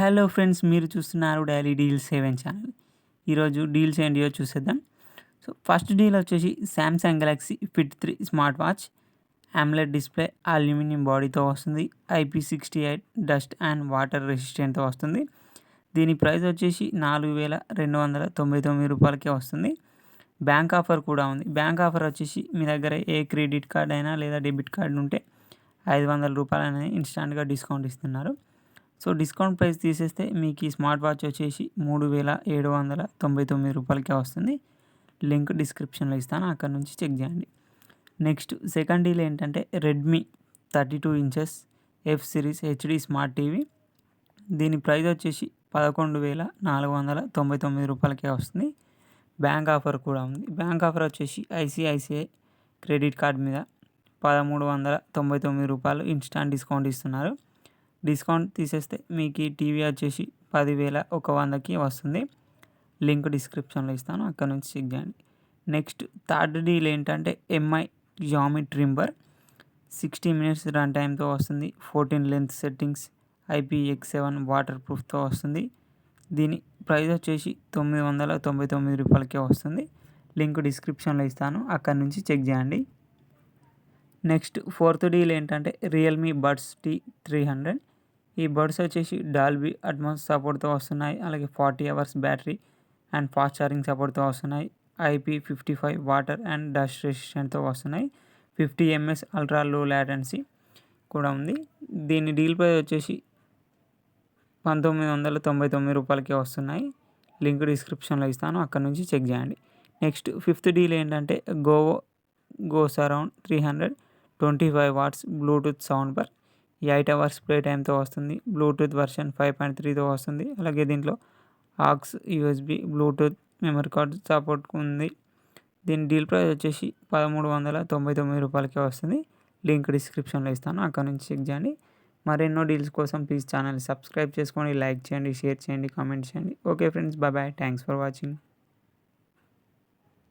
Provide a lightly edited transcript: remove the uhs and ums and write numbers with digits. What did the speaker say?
Hello friends, మీరు చూస్తున్నారు daily deals 7 channel. ఈరోజు డీల్స్ ఏంటియో చూసేద్దాం. సో ఫస్ట్ డీల్ వచ్చేసి Samsung Galaxy Fit 3 smart watch. AMOLED display, aluminium బాడీతో వస్తుంది. IP68 డస్ట్ అండ్ వాటర్ రెసిస్టెంట్తో వస్తుంది. దీని ప్రైస్ వచ్చేసి రూ. 4299కే వస్తుంది. బ్యాంక్ ఆఫర్ కూడా ఉంది. బ్యాంక్ ఆఫర్ వచ్చేసి మీ దగ్గర ఏ క్రెడిట్ కార్డ్ అయినా లేదా డెబిట్ కార్డ్ ఉంటే రూ. 500 అనేది ఇన్స్టాంట్గా డిస్కౌంట్ ఇస్తున్నారు. సో డిస్కౌంట్ ప్రైస్ తీసేస్తే మీకు ఈ స్మార్ట్ వాచ్ వచ్చేసి రూ. 3799కే వస్తుంది. లింక్ డిస్క్రిప్షన్లో ఇస్తాను, అక్కడ నుంచి చెక్ చేయండి. నెక్స్ట్ సెకండ్ డీల్ ఏంటంటే Redmi 32 inches F series HD smart TV. దీని ప్రైస్ వచ్చేసి రూ. 11,499కే వస్తుంది. బ్యాంక్ ఆఫర్ కూడా ఉంది. బ్యాంక్ ఆఫర్ వచ్చేసి ఐసిఐసిఐ క్రెడిట్ కార్డ్ మీద రూ. 1,399 ఇన్స్టాంట్ డిస్కౌంట్ ఇస్తున్నారు. డిస్కౌంట్ తీసేస్తే మీకు ఈ టీవీ వచ్చేసి 10,100కి వస్తుంది. లింక్ డిస్క్రిప్షన్లో ఇస్తాను, అక్కడ నుంచి చెక్ చేయండి. నెక్స్ట్ థర్డ్ డీల్ ఏంటంటే Mi Xiaomi trimmer 60 minutes run టైంతో వస్తుంది. 14 లెన్స్ సెట్టింగ్స్, IPX7 వాటర్ ప్రూఫ్తో వస్తుంది. దీని ప్రైస్ వచ్చేసి రూ. 999కే వస్తుంది. లింక్ డిస్క్రిప్షన్లో ఇస్తాను, అక్కడ నుంచి చెక్ చేయండి. నెక్స్ట్ ఫోర్త్ డీల్ ఏంటంటే రియల్మీ బడ్స్ T300. ఈ బడ్స్ వచ్చేసి డాల్బీ అట్మాస్ సపోర్ట్తో వస్తున్నాయి. అలాగే 40 hours battery and fast charging సపోర్ట్తో వస్తున్నాయి. IP55 వాటర్ అండ్ డస్ట్ రెసిస్టెంట్తో వస్తున్నాయి. 50 mAh అల్ట్రా లో లాటెన్సీ కూడా ఉంది. దీని డీల్ ప్రైస్ వచ్చేసి రూ. 1999కే వస్తున్నాయి. లింక్ డిస్క్రిప్షన్లో ఇస్తాను, అక్కడ నుంచి చెక్ చేయండి. నెక్స్ట్ ఫిఫ్త్ డీల్ ఏంటంటే go surround 300 25 watts Bluetooth sound bar. 8 hours play టైంతో వస్తుంది. బ్లూటూత్ వర్షన్ 5.3తో వస్తుంది. అలాగే దీంట్లో aux, USB, Bluetooth, memory card support ఉంది. దీని డీల్ ప్రైస్ వచ్చేసి రూ. 1,399కే వస్తుంది. లింక్ డిస్క్రిప్షన్లో ఇస్తాను, అక్కడ నుంచి చెక్ చేయండి. మరెన్నో డీల్స్ కోసం ప్లీజ్ ఛానల్ సబ్స్క్రైబ్ చేసుకోండి, లైక్ చేయండి, షేర్ చేయండి, కామెంట్ చేయండి. Okay friends, bye. Thanks for watching.